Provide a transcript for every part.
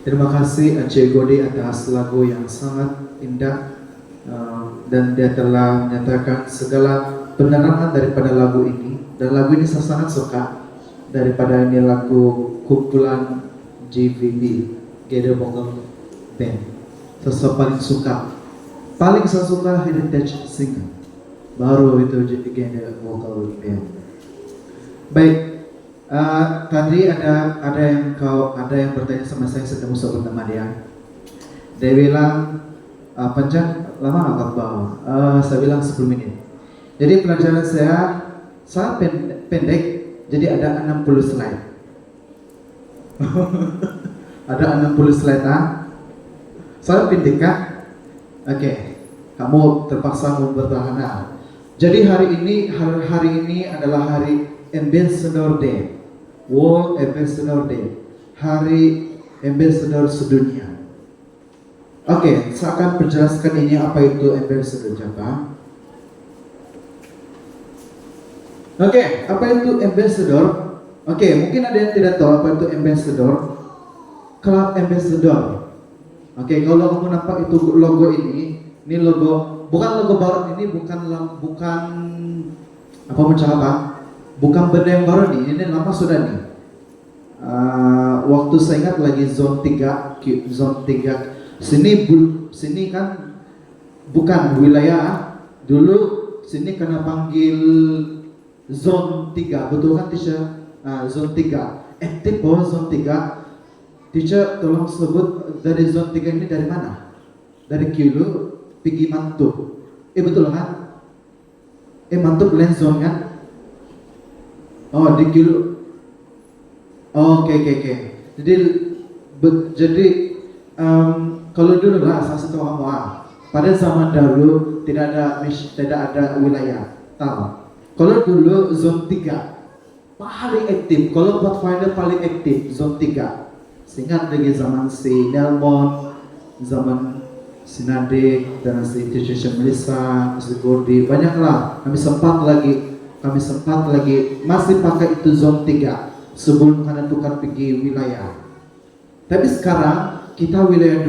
Terima kasih Aceh Gode atas lagu yang sangat indah, dan dia telah menyatakan segala penerangan daripada lagu ini, dan lagu ini saya sangat suka daripada ini lagu kumpulan GVB, Gather Vocal Band. Saya paling saya suka Heritage Singer, baru itu Gather Vocal Band. Baik. Tadi ada yang bertanya sama saya ketemu sama dia. Dia bilang panjang lama nggak bawa. Saya bilang 10 menit. Jadi pelajaran saya sangat pendek. Jadi ada 60 slide. Ada 60 slide Saya pendek kan? Oke. Kamu terpaksa bertahan. Jadi hari ini adalah hari Ambassador Day, World Ambassador Day, Hari Ambassador sedunia. Oke, saya akan menjelaskan ini apa itu Ambassador Java. Oke, apa itu Ambassador? Oke, mungkin ada yang tidak tahu apa itu Ambassador. Club Ambassador. Oke, kalau kamu nampak itu logo ini logo, bukan logo baru, ini bukan apa apa? Bukan benda yang baru nih, ini lama sudah nih. Waktu saya ingat lagi zone 3 sini kan bukan wilayah. Dulu sini kena panggil zone 3, betul kan teacher? Zone 3. Aktif zone 3. Teacher tolong sebut dari zone 3 ini dari mana? Dari Kilo pergi Mantub. Betul kan? Mantub lain zone kan? Oh, di Kilo. Oke. Jadi kalau dulu lah saya tahu kamu pada zaman dahulu tidak ada wilayah. Tahu? Kalau dulu zone 3 paling aktif. Kalau Pathfinder paling aktif zone 3. Seingat lagi zaman si Nelmon, zaman si Nadik, dan si Teacher Melissa, si Gordy, banyaklah. Kami sempat lagi masih pakai itu zone 3 sebelum menentukan pergi wilayah. Tapi sekarang kita wilayah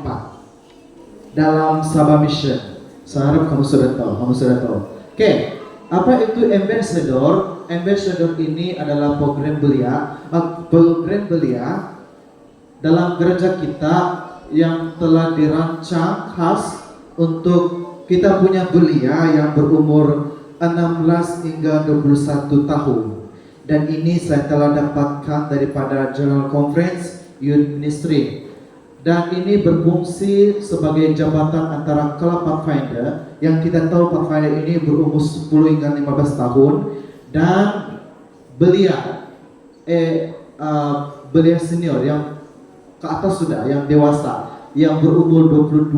4 dalam Sabah Mission. Saya harap kamu sudah tahu. Oke, apa itu Ambassador? Ambassador ini adalah program belia dalam gereja kita yang telah dirancang khas untuk kita punya belia yang berumur 16 hingga 21 tahun. Dan ini saya telah dapatkan daripada General Conference Youth Ministry. Dan ini berfungsi sebagai jabatan antara Club Pathfinder, yang kita tahu Pathfinder ini berumur 10 hingga 15 tahun, dan belia senior yang ke atas sudah, yang dewasa, yang berumur 22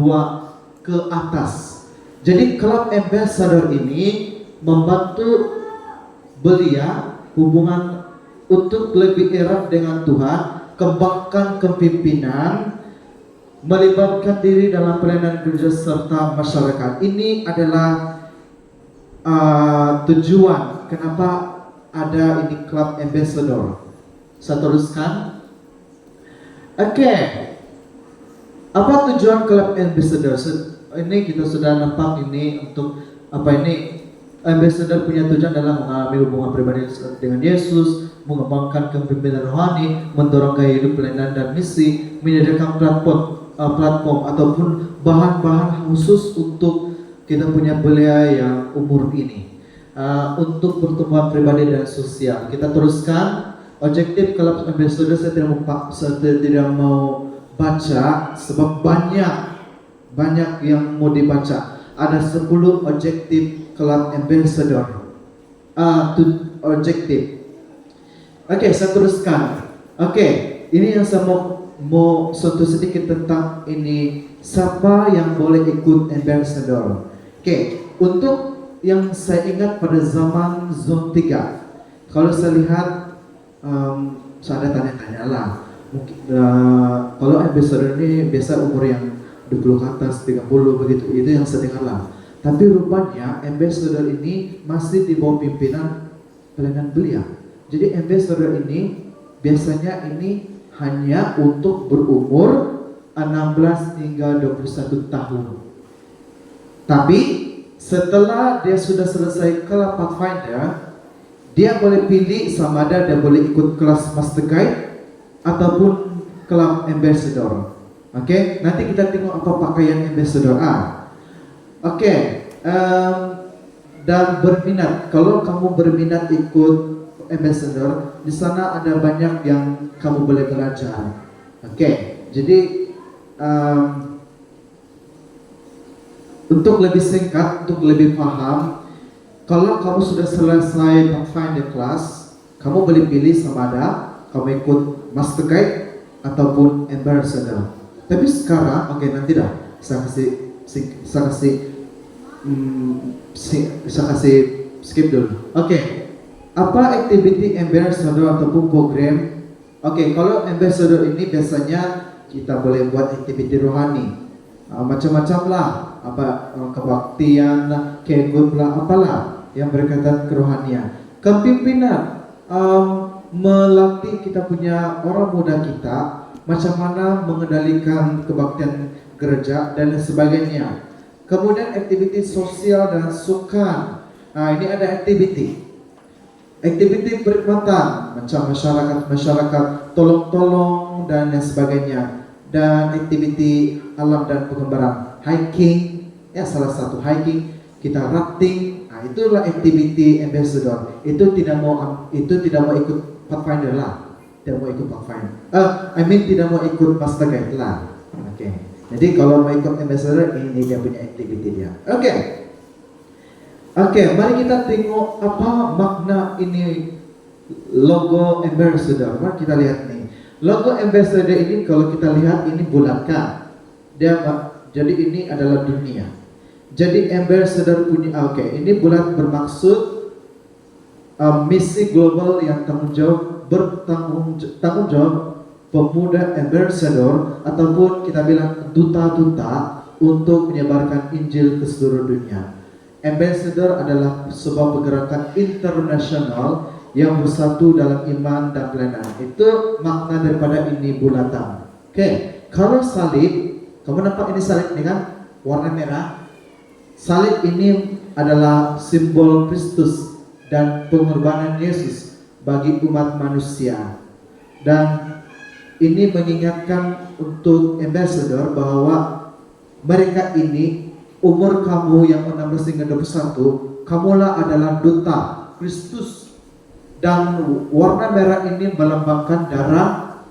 ke atas. Jadi Club Ambassador ini membantu belia hubungan untuk lebih erat dengan Tuhan, kembangkan kepimpinan, melibatkan diri dalam pelayanan gereja serta masyarakat. Ini adalah tujuan kenapa ada ini Club Ambassador. Saya teruskan. Oke. Apa tujuan Club Ambassador? Ini kita sudah nampak ini untuk apa ini. Ambassador punya tujuan dalam mengalami hubungan pribadi dengan Yesus, mengembangkan kepemimpinan rohani, mendorong gaya hidup pelayanan dan misi, menyediakan platform ataupun bahan-bahan khusus untuk kita punya belia yang umur ini, untuk pertumbuhan pribadi dan sosial. Kita teruskan. Objektif Club Ambassador saya tidak mau baca sebab banyak yang mau dibaca. Ada 10 objektif Club Ambassador. Objektif. Oke, saya teruskan. Oke, ini yang saya mau sentuh sedikit tentang ini, siapa yang boleh ikut Ambassador. Oke, untuk yang saya ingat pada zaman zone 3, kalau saya lihat saya ada tanya-tanya lah. Mungkin kalau Ambassador ini biasa umur yang 20 ke atas, 30 begitu, itu yang saya dengar lah. Tapi rupanya Ambassador ini masih di bawah pimpinan pelayanan belia. Jadi Ambassador ini biasanya ini hanya untuk berumur 16 hingga 21 tahun. Tapi setelah dia sudah selesai kelas Pathfinder, dia boleh pilih sama ada dia boleh ikut kelas Master Guide ataupun kelas Ambassador. Oke, nanti kita tengok apa pakaian Ambassador. Oke, dan berminat. Kalau kamu berminat ikut Ambassador, di sana ada banyak yang kamu boleh belajar. Oke, jadi untuk lebih singkat, untuk lebih paham, kalau kamu sudah selesai Pathfinder class, kamu boleh pilih sama ada kamu ikut Master Guide ataupun Ambassador. Tapi sekarang, oke, nanti dah saya kasih skip dulu. Oke, apa activity Ambassador ataupun program? Oke, kalau Ambassador ini biasanya kita boleh buat activity rohani, macam-macam lah, kebaktian, kegun lah, apalah yang berkaitan kerohanian. Kepimpinan melatih kita punya orang muda kita macam mana mengendalikan kebaktian gereja dan sebagainya. Kemudian aktiviti sosial dan sukan. Ini ada aktiviti berkhidmatan macam masyarakat tolong-tolong dan sebagainya, dan aktiviti alam dan pengembaraan, hiking, ya salah satu hiking, kita rafting. Itulah aktiviti Ambassador. Itu tidak mau ikut Pathfinder lah, tidak mau ikut Pathfinder. Tidak mau ikut Master Guide lah. Oke. Jadi kalau mau ikut Ambassador, ini dia punya aktiviti dia. Oke, mari kita tengok apa makna ini logo Ambassador. Mari kita lihat nih. Logo Ambassador ini kalau kita lihat ini bulatkan. Jadi ini adalah dunia. Jadi Ambassador punya ini bulat bermaksud misi global yang tanggung jawab pemuda Ambassador ataupun kita bilang duta-duta untuk menyebarkan Injil ke seluruh dunia. Ambassador adalah sebuah pergerakan internasional yang bersatu dalam iman dan pelayanan. Itu makna daripada ini bulatan. Kalau salib, kamu nampak ini salib ini kan warna merah. Salib ini adalah simbol Kristus dan pengorbanan Yesus bagi umat manusia. Dan ini mengingatkan untuk Ambassador bahwa mereka ini, umur kamu yang 16 hingga 21, kamulah adalah duta Kristus. Dan warna merah ini melambangkan darah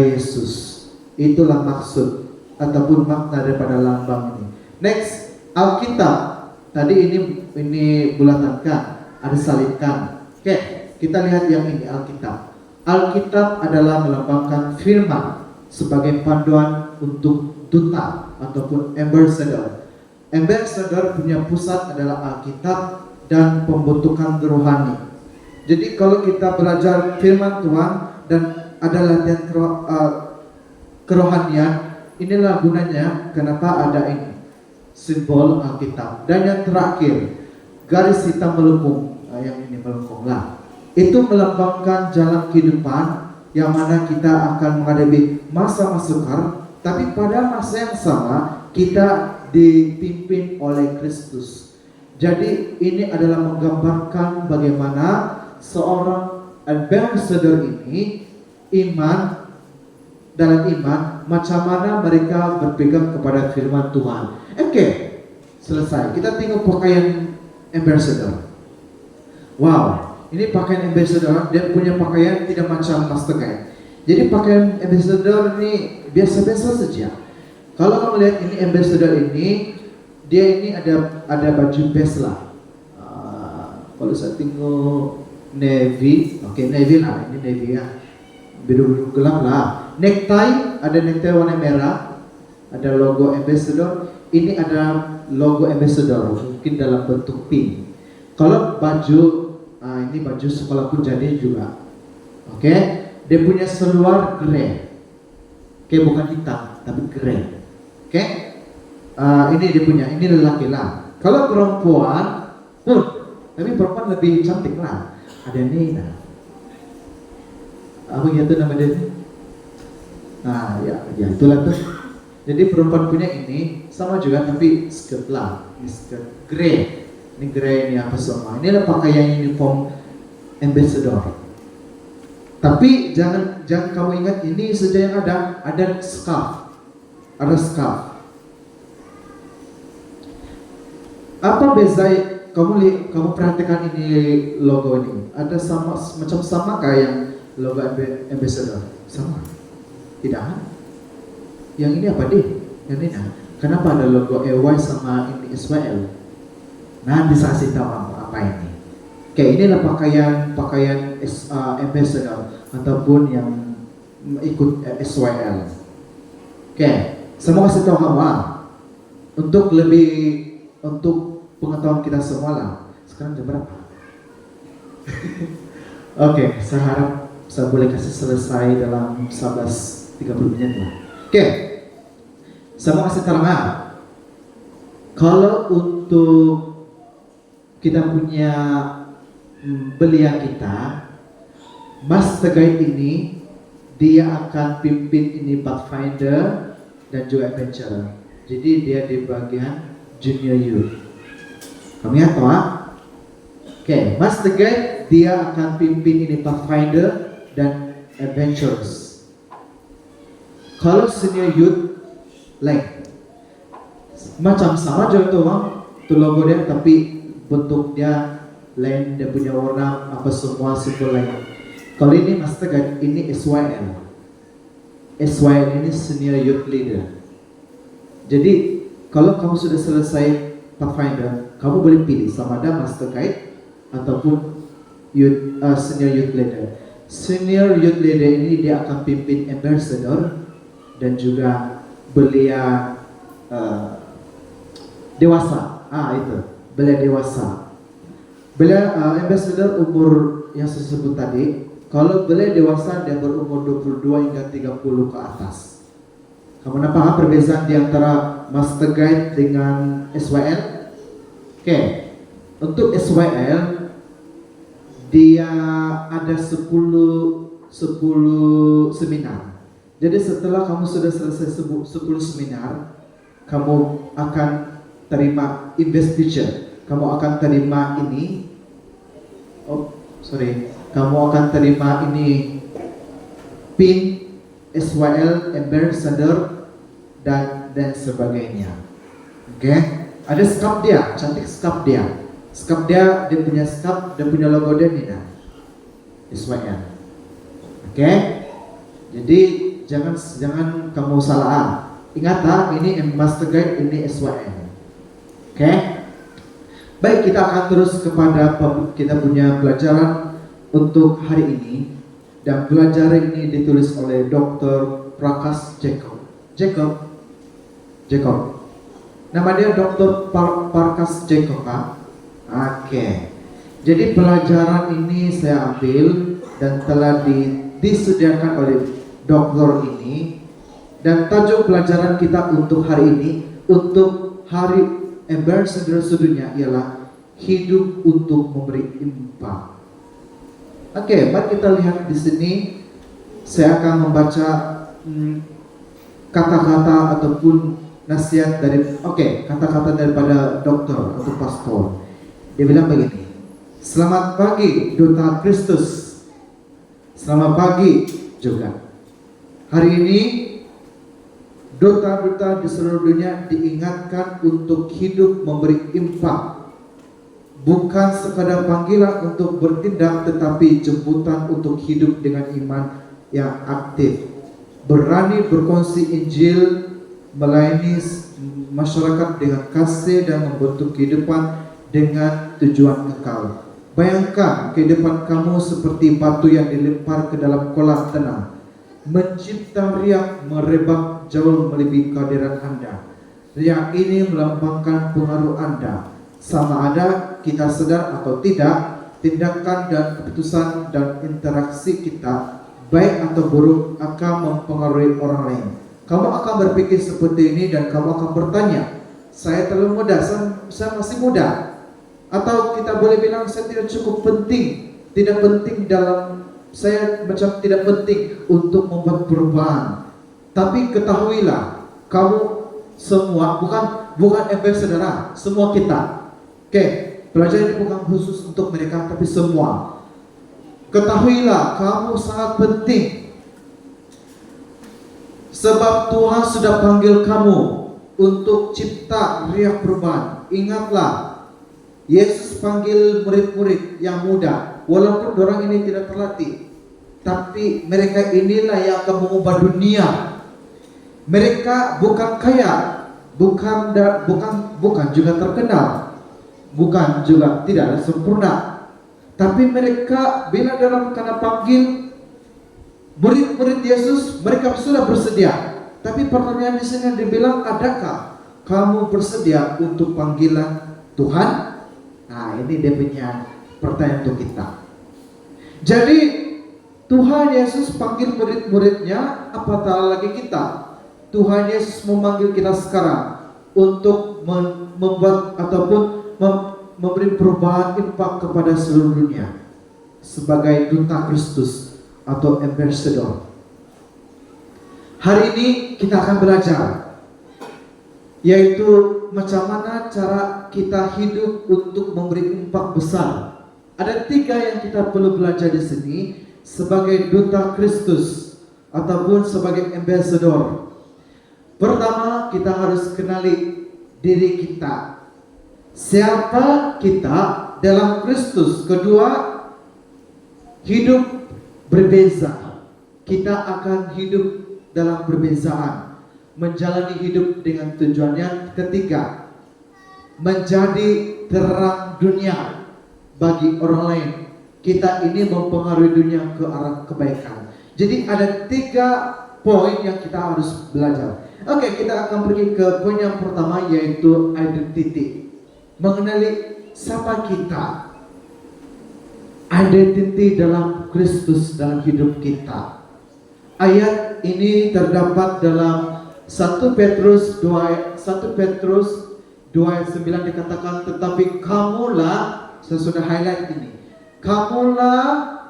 Yesus. Itulah maksud ataupun makna daripada lambang ini. Next, Alkitab. Tadi ini bulatankan, ada salibkan. Kita lihat yang ini Alkitab. Alkitab adalah melambangkan firman sebagai panduan untuk duta ataupun ambassador. Ambassador punya pusat adalah Alkitab dan pembentukan rohani. Jadi kalau kita belajar firman Tuhan dan ada latihan kerohanian, inilah gunanya kenapa ada ini simbol Alkitab. Dan yang terakhir, garis hitam melengkung, yang ini melengkung lah, itu melambangkan jalan kehidupan yang mana kita akan menghadapi masa-masa sukar, tapi pada masa yang sama kita dipimpin oleh Kristus. Jadi ini adalah menggambarkan bagaimana seorang ambassador ini dalam iman, macam mana mereka berpegang kepada firman Tuhan. Selesai. Kita tengok pakaian ambassador. Wow, ini pakaian ambassador, dia punya pakaian tidak macam Master Guide. Jadi pakaian ambassador ini biasa-biasa saja. Kalau kamu lihat ini ambassador ini, dia ini ada baju base lah. Kalau saya tengok navy, navy lah, ini navy ya, biru gelap lah. Necktie, ada necktie warna merah, ada logo ambassador. Ini ada logo ambassador, mungkin dalam bentuk pin. Kalau baju, ini baju sekolah pun jadi juga. Dia punya seluar grey. Bukan hitam, tapi grey. Ini dia punya, ini lelaki lah. Kalau perempuan pun, tapi perempuan lebih cantik lah. Ada Nina. Apa gitu nama dia? Nah, ya itulah tuh. Jadi perempuan punya ini sama juga tapi skirt lah, ini skirt grey. Ini grey ini apa semua. Ini adalah pakaian uniform ambassador. Tapi jangan kamu ingat ini saja yang ada scarf. Ada scarf. Apa beza kamu perhatikan ini logo ini? Ada sama kayak yang logo ambassador? Sama. Tidak kan? Yang ini apa deh? Yang ini kenapa ada logo EY sama ini Israel? Nanti saya kasih tahu apa ini. Oke, inilah pakaian ambassador ataupun yang ikut SYL. Oke, saya mau kasih tahu kamu untuk pengetahuan kita semua lah. Sekarang jam berapa? Oke, saya harap saya boleh kasih selesai dalam 11:30 menit lah. Oke, saya mau kasih tahu kalau untuk kita punya belia kita, Master Guide ini dia akan pimpin ini Pathfinder dan juga Adventurer. Jadi dia di bagian Junior Youth. Kamu ingat toh? Oke, Master Guide dia akan pimpin ini Pathfinder dan Adventurers. Kalau Senior Youth lain, macam sama juga tuh logo dia, tapi bentuk dia lain, dia punya warna apa semua simbol lain. Kalau ini Master Guide ini SYL. SYL ini Senior Youth Leader. Jadi kalau kamu sudah selesai Pathfinder, kamu boleh pilih sama ada Master Guide ataupun Senior Youth Leader. Senior Youth Leader ini dia akan pimpin Ambassador dan juga belia dewasa. Itu belia dewasa. Belia Ambassador umur yang saya sebut tadi. Kalau belia dewasa dia berumur 22 hingga 30 ke atas. Kamu nampak perbedaan di antara Master Guide dengan SYL? Oke. Untuk SYL dia ada 10 seminar. Jadi setelah kamu sudah selesai 10 seminar, kamu akan terima investiture. Kamu akan terima ini. Kamu akan terima ini pin SYL Ambassador dan sebagainya. Oke. Ada scarf dia, cantik scarf dia. Scarf dia punya scarf dan punya logo dia nih SYL. Oke. Jadi jangan kamu salah. Ingat ini Master Guide, ini SYL. Oke. Baik, kita akan terus kepada kita punya pelajaran untuk hari ini, dan pelajaran ini ditulis oleh Dr. Prakash Jacob. Nama dia Dr. Prakash Jacob. Oke. Jadi pelajaran ini saya ambil dan telah disediakan oleh dokter ini, dan tajuk pelajaran kita untuk hari ini, untuk hari Ambassador sedunia ialah hidup untuk memberi impact. Oke, mari kita lihat di sini. Saya akan membaca kata-kata ataupun nasihat kata-kata daripada dokter atau pastor. Dia bilang begini: selamat pagi Duta Kristus. Selamat pagi juga. Hari ini duta-duta di seluruh dunia diingatkan untuk hidup memberi impact. Bukan sekadar panggilan untuk bertindak, tetapi jemputan untuk hidup dengan iman yang aktif, berani berkongsi Injil, melayani masyarakat dengan kasih, dan membentuk kehidupan dengan tujuan kekal. Bayangkan kehidupan kamu seperti batu yang dilempar ke dalam kolam tenang, mencipta riak merebak jauh melebihi kehadiran Anda. Riak ini melambangkan pengaruh Anda. Sama ada kita sadar atau tidak, tindakan dan keputusan dan interaksi kita, baik atau buruk, akan mempengaruhi orang lain. Kamu akan berpikir seperti ini dan kamu akan bertanya, saya terlalu muda, saya masih muda. Atau kita boleh bilang, saya tidak cukup penting, tidak penting untuk membuat perubahan. Tapi ketahuilah, kamu semua bukan embel saudara, semua kita. Oke, belajar ini bukan khusus untuk mereka, tapi semua. Ketahuilah, kamu sangat penting. Sebab Tuhan sudah panggil kamu untuk cipta riak perubahan. Ingatlah, Yesus panggil murid-murid yang muda, walaupun orang ini tidak terlatih, tapi mereka inilah yang akan mengubah dunia. Mereka bukan kaya, bukan juga terkenal, bukan juga tidak sempurna, tapi mereka bila dalam karena panggil murid-murid Yesus, mereka sudah bersedia. Tapi pertanyaan di sini dibilang, adakah kamu bersedia untuk panggilan Tuhan? Nah, ini dia punya pertanyaan untuk kita. Jadi Tuhan Yesus panggil murid-muridnya, apatah lagi kita. Tuhan Yesus memanggil kita sekarang untuk membuat ataupun memberi perubahan impak kepada seluruh dunia sebagai duta Kristus atau ambassador. Hari ini kita akan belajar, yaitu macam mana cara kita hidup untuk memberi impak besar. Ada 3 yang kita perlu belajar di sini sebagai duta Kristus ataupun sebagai ambassador. Pertama, kita harus kenali diri kita. Siapa kita dalam Kristus. Kedua, hidup berbeza. Kita akan hidup dalam perbezaan, menjalani hidup dengan tujuan. Yang ketiga, menjadi terang dunia bagi orang lain. Kita ini mempengaruhi dunia ke arah kebaikan. Jadi ada 3 poin yang kita harus belajar. Oke, kita akan pergi ke poin yang pertama, yaitu identity. Mengenali siapa kita. Identity dalam Kristus dalam hidup kita. Ayat ini terdapat dalam 1 Petrus 2 ayat 9 dikatakan, tetapi kamulah, saya sudah highlight ini, kamulah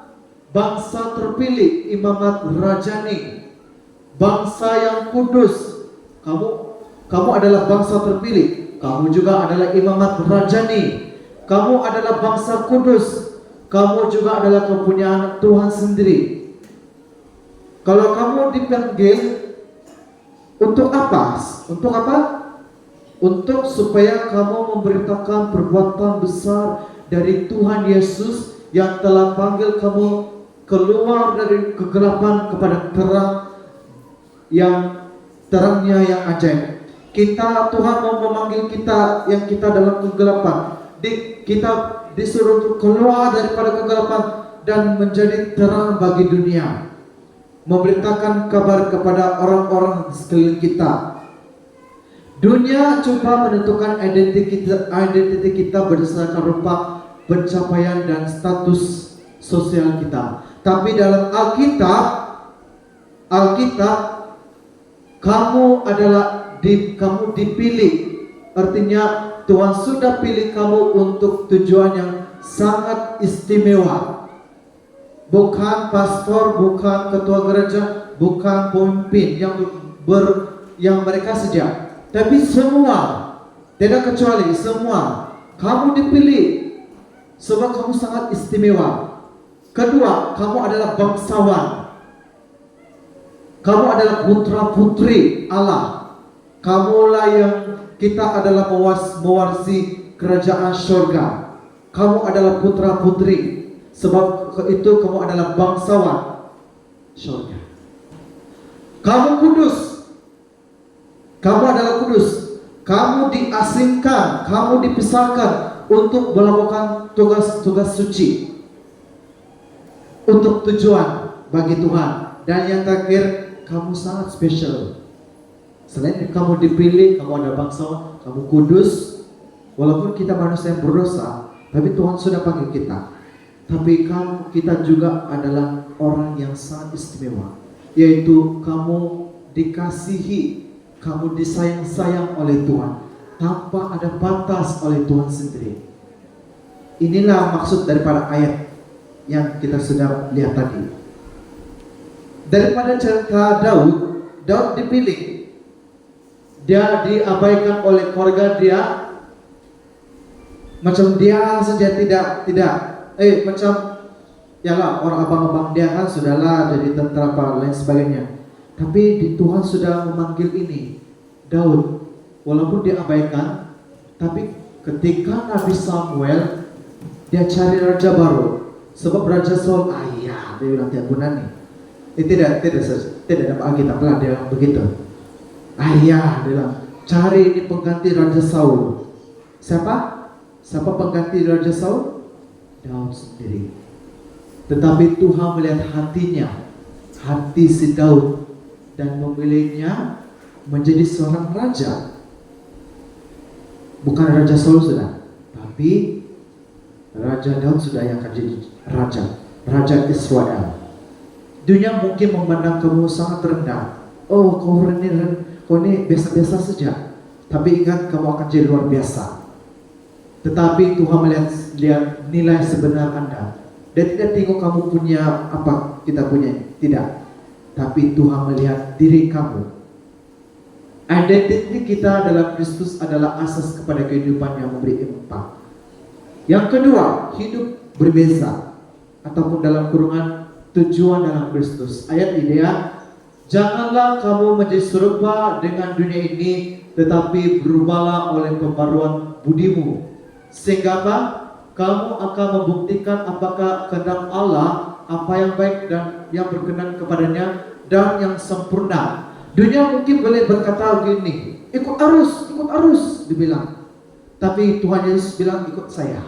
bangsa terpilih, imamat rajani, bangsa yang kudus. Kamu adalah bangsa terpilih, kamu juga adalah imamat rajani, kamu adalah bangsa kudus, kamu juga adalah kepunyaan Tuhan sendiri. Kalau kamu dipanggil untuk apa? Untuk apa? Untuk supaya kamu memberitakan perbuatan besar dari Tuhan Yesus yang telah panggil kamu keluar dari kegelapan kepada terang, yang terangnya yang ajaib. Tuhan mau memanggil kita yang kita dalam kegelapan. Kita disuruh untuk keluar daripada kegelapan dan menjadi terang bagi dunia. Memberitakan kabar kepada orang-orang di sekeliling kita. Dunia coba menentukan identiti kita berdasarkan rupa, pencapaian dan status sosial kita. Tapi dalam Alkitab, kamu dipilih. Artinya Tuhan sudah pilih kamu untuk tujuan yang sangat istimewa. Bukan pastor, bukan ketua gereja, bukan pemimpin yang mereka saja, tapi semua, tidak kecuali semua. Kamu dipilih sebab kamu sangat istimewa. Kedua, kamu adalah bangsawan. Kamu adalah putra putri Allah. Kamulah yang kita adalah mewarisi kerajaan surga. Kamu adalah putra putri. Sebab itu kamu adalah bangsawan surga. Kamu kudus. Kamu adalah kudus. Kamu diasingkan, kamu dipisahkan untuk melakukan tugas-tugas suci untuk tujuan bagi Tuhan. Dan yang terakhir, kamu sangat spesial. Selain kamu dipilih, kamu adalah bangsawan, kamu kudus. Walaupun kita manusia yang berdosa, tapi Tuhan sudah panggil kita. Tapi kita juga adalah orang yang sangat istimewa, yaitu kamu dikasihi, kamu disayang-sayang oleh Tuhan tanpa ada batas oleh Tuhan sendiri. Inilah maksud daripada ayat yang kita sudah lihat tadi. Daripada cerita Daud, Daud dipilih. Dia diabaikan oleh keluarga dia. Macam dia saja tidak macam yalah orang abang-abang dia kan sudahlah jadi tentara apa lain sebagainya. Tapi di Tuhan sudah memanggil ini Daud, walaupun dia abaikan, tapi ketika Nabi Samuel dia cari raja baru, sebab Raja Saul ayah dia bilang tiap guna nih. Tidak ada Alkitab lah dia bilang begitu. Ayah dia bilang cari ini pengganti Raja Saul. Siapa pengganti Raja Saul? Daud sendiri. Tetapi Tuhan melihat hatinya, hati si Daud, dan memilihnya menjadi seorang raja. Bukan Raja Saul sudah, tapi Raja Daud sudah yang akan jadi Raja Israel. Dunia mungkin memandang kamu sangat rendah. Oh, kau ini biasa-biasa saja. Tapi ingat, kamu akan jadi luar biasa. Tetapi Tuhan melihat nilai sebenar Anda. Dia tidak tengok kamu punya apa kita punya, tidak. Tapi Tuhan melihat diri kamu. Identiti kita dalam Kristus adalah asas kepada kehidupan yang memberi impact. Yang kedua, hidup berbeza, ataupun dalam kurungan tujuan dalam Kristus. Ayat ideal, janganlah kamu menjadi serupa dengan dunia ini, tetapi berubahlah oleh pembaruan budimu. Sehingga apa? Kamu akan membuktikan apakah kehendak Allah, apa yang baik dan yang berkenan kepadanya dan yang sempurna. Dunia mungkin boleh berkata begini, ikut arus, dibilang. Tapi Tuhan Yesus bilang, ikut saya.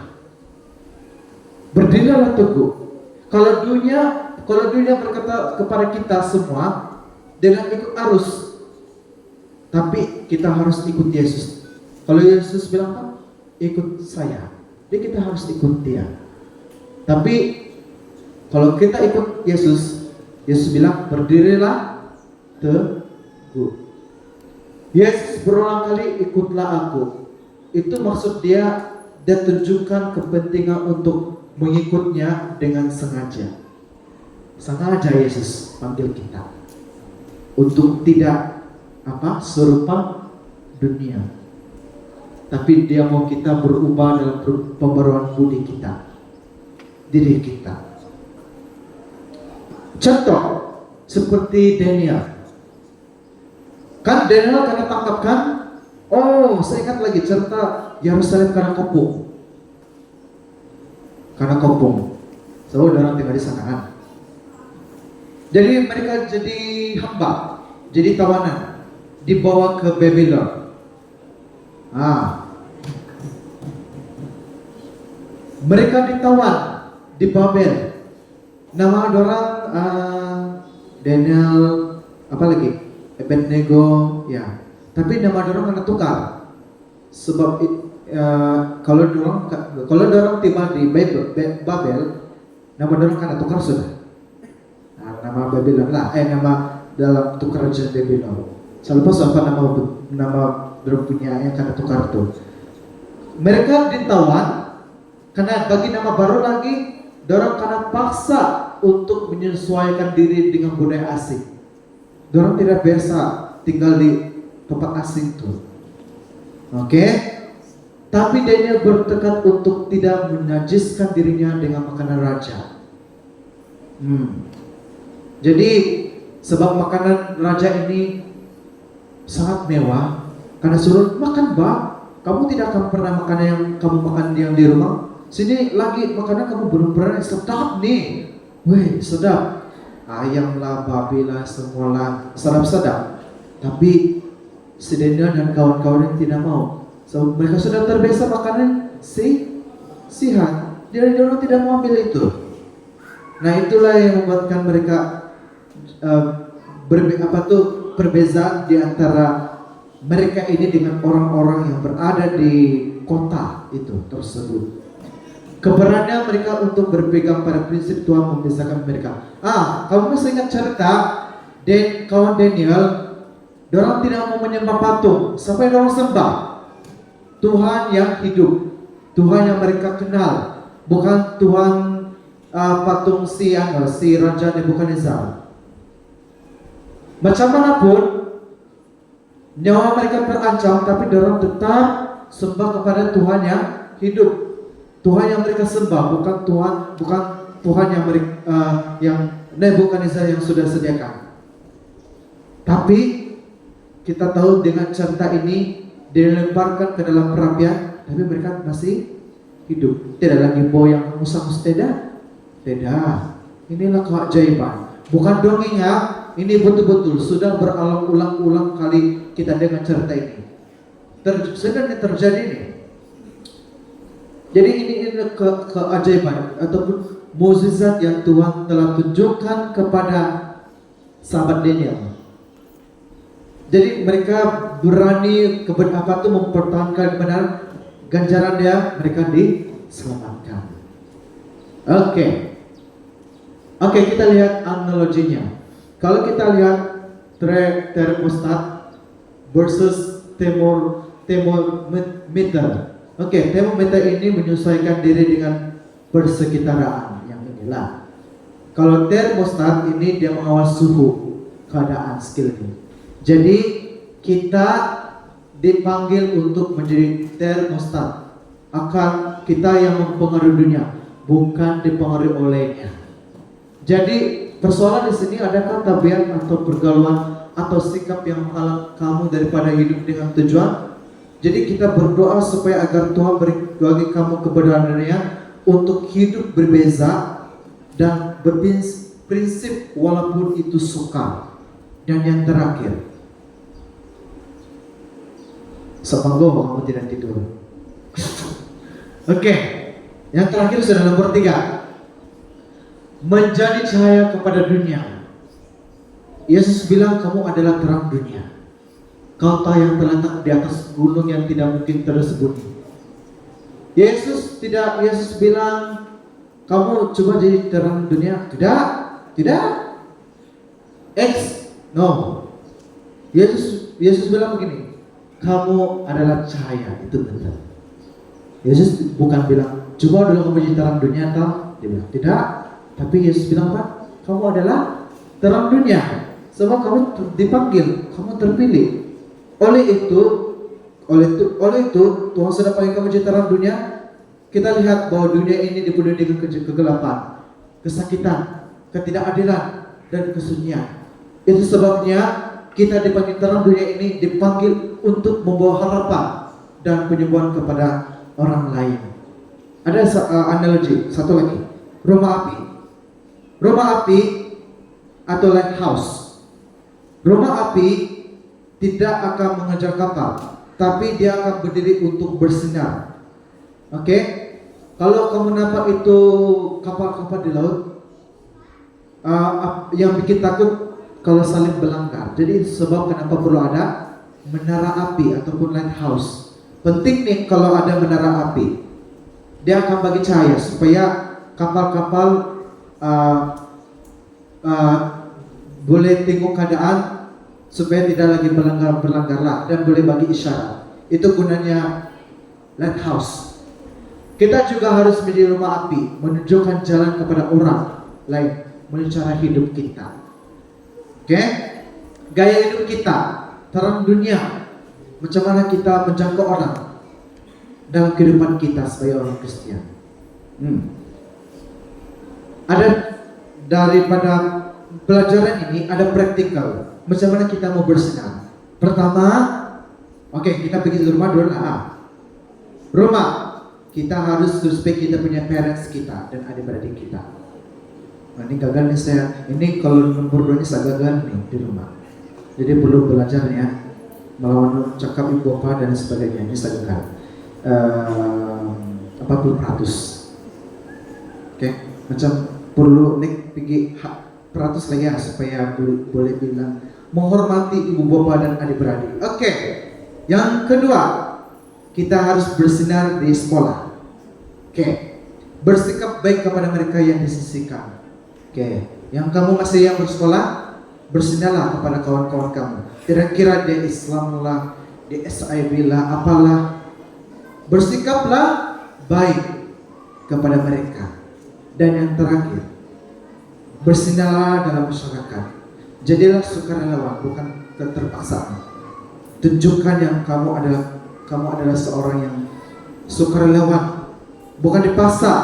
Berdirilah teguh. Kalau dunia berkata kepada kita semua, dia bilang ikut arus. Tapi kita harus ikut Yesus. Kalau Yesus bilang apa? Ikut saya. Jadi kita harus ikut dia. Tapi kalau kita ikut Yesus, Yesus bilang berdirilah teguh. Yesus berulang kali ikutlah aku. Itu maksud dia tunjukkan kepentingan untuk mengikutnya dengan sengaja. Sengaja Yesus panggil kita untuk tidak serupa dunia. Tapi dia mau kita berubah dalam pembaruan budi kita, diri kita. Contoh seperti Daniel. Kan Daniel karena tangkap kan? Oh, saya ingat lagi cerita Yerusalem karena kopung. Saudara tinggal di sana kan. Jadi mereka jadi hamba, jadi tawanan, dibawa ke Babylon. Mereka ditawan di Babel. Nama orang Daniel apa lagi? Abednego, ya. Tapi nama orang kena tukar. Sebab kalau orang tiba di Babel, nama orang kena tukar sudah. Nama Babylon lah, nama dalam tukar kerajaan Babylon. Selepas apa nama punya yang kena tukar tuh. Mereka ditawan karena bagi nama baru lagi, dorang karena paksa untuk menyesuaikan diri dengan budaya asing. Dorang tidak biasa tinggal di tempat asing tuh. Oke? Tapi Daniel bertekad untuk tidak menajiskan dirinya dengan makanan raja. Jadi sebab makanan raja ini sangat mewah. Karena suruh makan kamu tidak akan pernah makan yang kamu makan yang di rumah. Sini lagi makanan kamu belum pernah, sedap nih. Wih sedap, ayam lah, babi lah, semualah sedap. Tapi si Daniel dan kawan-kawannya tidak mau. So, mereka sudah terbiasa makanan sihat. Jadi orang tidak mau ambil itu. Nah itulah yang membuatkan mereka perbezaan di antara mereka ini dengan orang-orang yang berada di kota itu tersebut. Keberanian mereka untuk berpegang pada prinsip Tuhan memisahkan mereka. Kamu masih ingat cerita kawan Daniel, dorang tidak mau menyembah patung. Siapa yang dorang sembah? Tuhan yang hidup, Tuhan yang mereka kenal, bukan Tuhan patung si Raja Nebukadnezar. Macam mana pun nyawa mereka terancam, tapi dorang tetap sembah kepada Tuhan yang hidup. Tuhan yang mereka sembah bukan Tuhan yang mereka yang Nebukadnezar yang sudah sediakan. Tapi kita tahu dengan cerita ini dilemparkan ke dalam perapian, tapi mereka masih hidup. Tidak lagi boyang musang tidak. Inilah keajaiban. Bukan dongeng ya. Ini betul-betul sudah berulang-ulang kali kita dengar cerita ini. Sedang terjadi ini. Jadi ini keajaiban ataupun mukjizat yang Tuhan telah tunjukkan kepada sahabat Daniel. Jadi mereka berani mempertahankan kebenaran, ganjaran dia, mereka diselamatkan. Oke, kita lihat analoginya. Kalau kita lihat termostat versus thermometer. Thermometer ini menyesuaikan diri dengan persekitaran yang inilah. Kalau termostat ini dia mengawal suhu keadaan sekeliling. Jadi kita dipanggil untuk menjadi termostat. Akan kita yang mempengaruhi dunia, bukan dipengaruhi olehnya. Jadi persoalan di sini adakah tabiat atau pergaulan atau sikap yang menghalang kamu daripada hidup dengan tujuan? Jadi kita berdoa supaya agar Tuhan bagi kamu keberanian untuk hidup berbeza dan berprinsip walaupun itu sukar. Dan yang terakhir, semoga kamu tidak tidur. Yang terakhir sudah nomor 3. Menjadi cahaya kepada dunia. Yesus bilang kamu adalah terang dunia. Kota yang terletak di atas gunung yang tidak mungkin tersembunyi. Yesus bilang kamu coba jadi terang dunia. Tidak. No. Yesus bilang begini, kamu adalah cahaya, itu benar. Yesus bukan bilang coba dulu kamu jadi terang dunia atau dia bilang tidak. Tapi Yesus bilang apa? Kamu adalah terang dunia. Sebab kamu dipanggil, kamu terpilih. Oleh itu Tuhan sudah panggil kamu jadi terang dunia. Kita lihat bahwa dunia ini dipenuhi dengan kegelapan, kesakitan, ketidakadilan, dan kesunyian. Itu sebabnya kita dipanggil terang dunia ini, dipanggil untuk membawa harapan dan penyembuhan kepada orang lain. Ada analogi satu lagi, rumah api atau lighthouse. Rumah api tidak akan mengejar kapal, tapi dia akan berdiri untuk bersinar. Kalau kamu nampak itu kapal-kapal di laut, yang bikin takut kalau saling berlanggar. Jadi sebab kenapa perlu ada menara api ataupun lighthouse. Penting nih kalau ada menara api, dia akan bagi cahaya supaya kapal-kapal boleh tengok keadaan supaya tidak lagi berlanggar dan boleh bagi isyarat. Itu gunanya lighthouse. Kita juga harus menjadi rumah api, menunjukkan jalan kepada orang lain melalui cara hidup kita. Gaya hidup kita, terang dunia. Macam mana kita menjangkau orang dalam kehidupan kita sebagai orang Kristen. Ada daripada pelajaran ini ada praktikal. Macam mana kita mau bersinar. Pertama, kita pergi ke rumah dulu lah. Rumah, kita harus respect kita punya parents kita dan adik-beradik kita. Ini gagal nih saya. Ini kalau nomor 2 ini saya gagal nih di rumah. Jadi perlu belajar ya, melawan cakap ibu bapak dan sebagainya. Ini saya gagal. 40%. Macam perlu pergi peratus lagi ya supaya boleh bilang menghormati ibu bapak dan adik-beradik. Yang kedua, kita harus bersinar di sekolah. Bersikap baik kepada mereka yang disisihkan. Yang kamu masih yang bersekolah, bersinarlah kepada kawan-kawan kamu. Kira-kira dia Islam lah, dia SIB lah, apalah. Bersikaplah baik kepada mereka. Dan yang terakhir, bersinarlah dalam masyarakat. Jadilah sukarelawan, bukan keterpaksaan. Tunjukkan yang kamu adalah seorang yang sukarelawan, bukan dipaksa,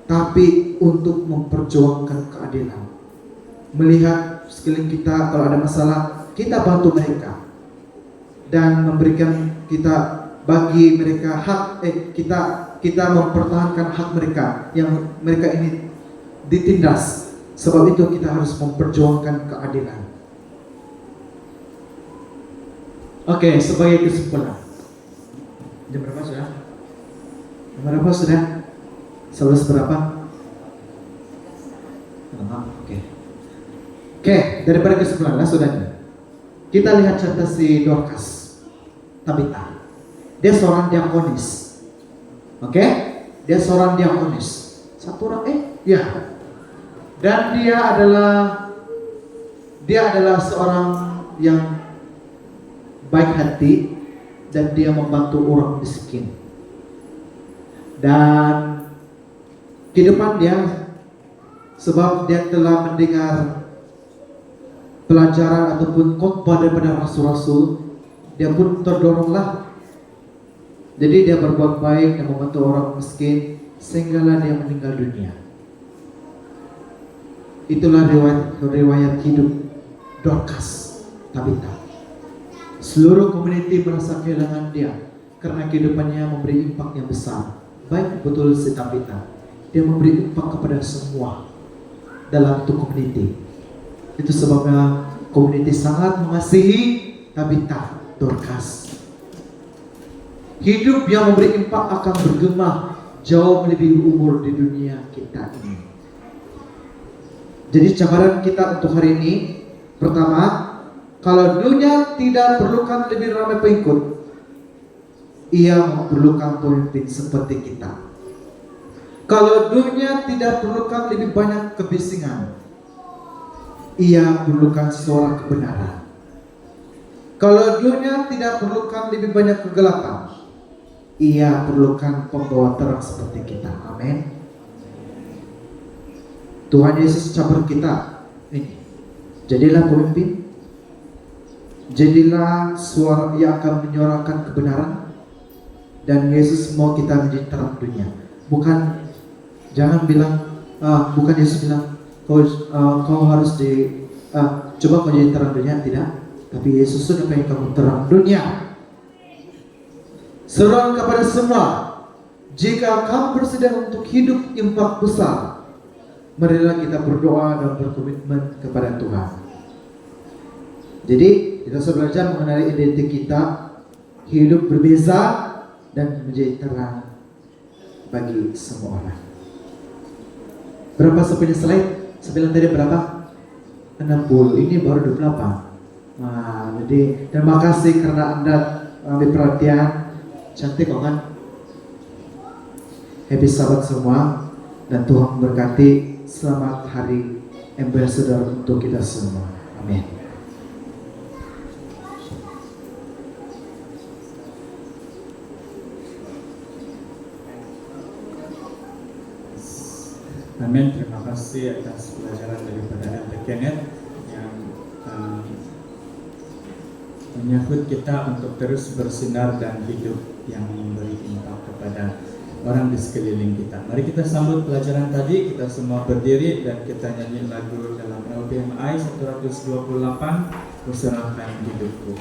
tapi untuk memperjuangkan keadilan. Melihat sekeliling kita kalau ada masalah, kita bantu mereka dan memberikan kita bagi mereka hak. Kita mempertahankan hak mereka yang mereka ini ditindas. Sebab itu kita harus memperjuangkan keadilan. Oke, sebagai kesimpulan. Jam berapa sudah? Jam berapa sudah? 11 berapa? Oke, daripada kesimpulan sudah. Kita lihat cerita si Dorcas, Tabita. Dia seorang diakonis. Oke? Dia seorang diakonis. Satu orang ya. Dan dia adalah seorang yang baik hati dan dia membantu orang miskin. Dan kehidupan dia, sebab dia telah mendengar pelajaran ataupun khotbah daripada rasul-rasul, dia pun terdoronglah. Jadi dia berbuat baik dan membantu orang miskin sehinggalah dia meninggal dunia. Itulah riwayat hidup Dorcas Tabita. Seluruh komuniti merasa kehilangan dia karena kehidupannya memberi impak yang besar. Baik betul si Tabita, dia memberi impak kepada semua dalam itu komuniti. Itu sebabnya komuniti sangat mengasihi Tabita Dorcas. Hidup yang memberi impak akan bergema jauh melebihi umur di dunia kita ini. Jadi cabaran kita untuk hari ini, pertama, kalau dunia tidak perlukan lebih ramai pengikut, ia memerlukan pemimpin seperti kita. Kalau dunia tidak perlukan lebih banyak kebisingan, ia perlukan suara kebenaran. Kalau dunia tidak perlukan lebih banyak kegelapan, ia perlukan pembawa terang seperti kita. Amin. Tuhan Yesus cabar kita ini. Jadilah pemimpin, jadilah suara yang akan menyuarakan kebenaran. Dan Yesus mau kita menjadi terang dunia. Jangan bilang, bukan Yesus bilang kau harus coba kau jadi terang dunia. Tidak, tapi Yesus sudah pengen kamu terang dunia. Seruan kepada semua, jika kamu bersedia untuk hidup impak besar, marilah kita berdoa dan berkomitmen kepada Tuhan. Jadi kita belajar mengenai identitas kita, hidup berbeza dan menjadi terang bagi semua orang. Berapa sepinya slide? 9 tadi berapa? 60. Ini baru 28. Nah, jadi terima kasih karena Anda ambil perhatian. Cantik kok kan? Happy Sabat semua dan Tuhan memberkati. Selamat hari Ambassador untuk kita semua. Amin. Amin. Terima kasih atas pelajaran daripada Elder Kenneth yang menyahut kita untuk terus bersinar dan hidup yang memberi impak kepada orang di sekeliling kita. Mari kita sambut pelajaran tadi. Kita semua berdiri dan kita nyanyi lagu dalam LPMI 128, Kuserahkan Hidupku.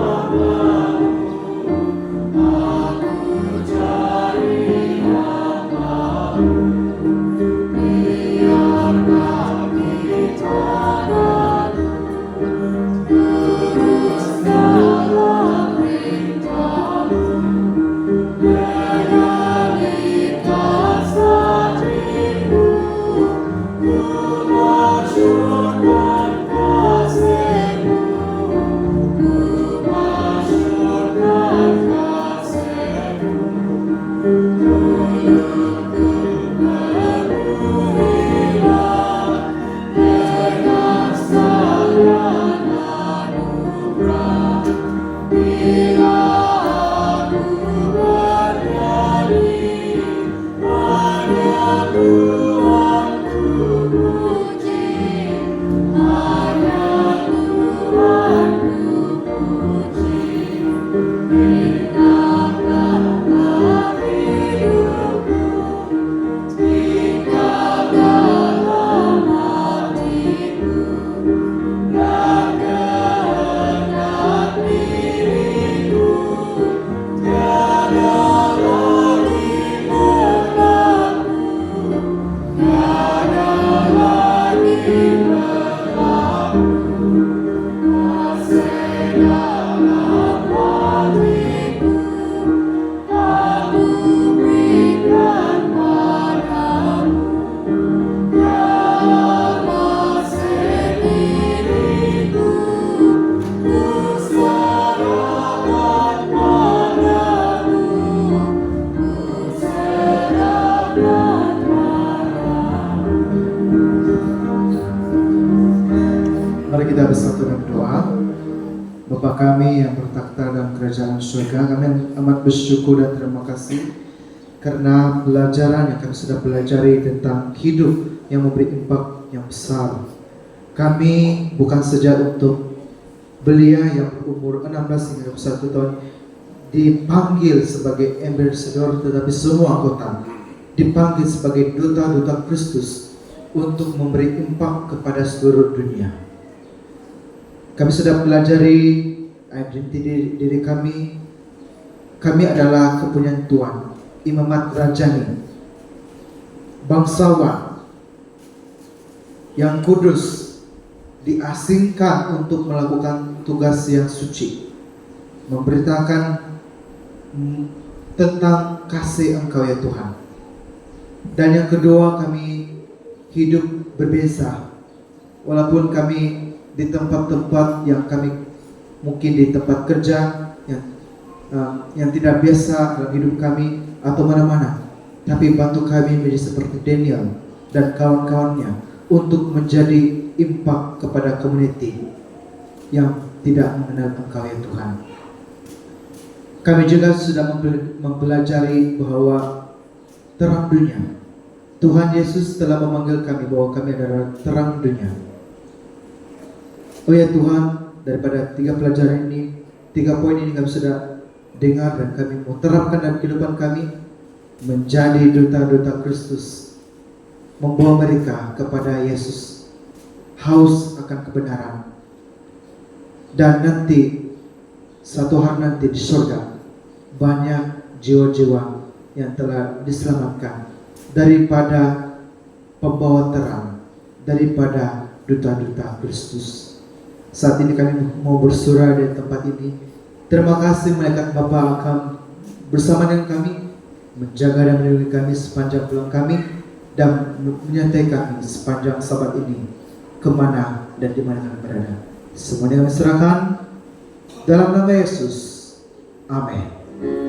Aku jadi Mari kita bersatu dalam doa. Bapa kami yang bertakhta dalam kerajaan surga, kami amat bersyukur dan terima kasih karena pelajaran yang kami sudah pelajari tentang hidup yang memberi impak yang besar. Kami bukan saja untuk belia yang berumur 16 hingga 21 tahun dipanggil sebagai ambassador, tetapi semua anggota dipanggil sebagai duta-duta Kristus untuk memberi impak kepada seluruh dunia. Kami sudah pelajari identiti diri kami. Kami adalah kepunyaan Tuhan, imamat rajani, bangsawan yang kudus, diasingkan untuk melakukan tugas yang suci, memberitakan tentang kasih Engkau ya Tuhan. Dan yang kedua, kami hidup berbeza, walaupun kami di tempat-tempat yang kami mungkin di tempat kerja yang tidak biasa dalam hidup kami atau mana-mana, tapi bantu kami menjadi seperti Daniel dan kawan-kawannya untuk menjadi impak kepada community yang tidak mengenal Engkau ya Tuhan. Kami juga sudah mempelajari bahwa terang dunia, Tuhan Yesus telah memanggil kami bahwa kami adalah terang dunia. Oh ya Tuhan, daripada 3 pelajaran ini, 3 poin ini kami sudah dengar dan kami mau terapkan dalam kehidupan kami, menjadi duta-duta Kristus, membawa mereka kepada Yesus, haus akan kebenaran. Dan nanti, satu hari nanti di surga, banyak jiwa-jiwa yang telah diselamatkan daripada pembawa terang, daripada duta-duta Kristus. Saat ini kami mau bersurah di tempat ini. Terima kasih malaikat Bapa akan bersama dengan kami, menjaga dan melindungi kami sepanjang pulang kami, dan menyertai kami sepanjang sabat ini, kemana dan di mana kami berada. Semuanya kami serahkan dalam nama Yesus. Amin.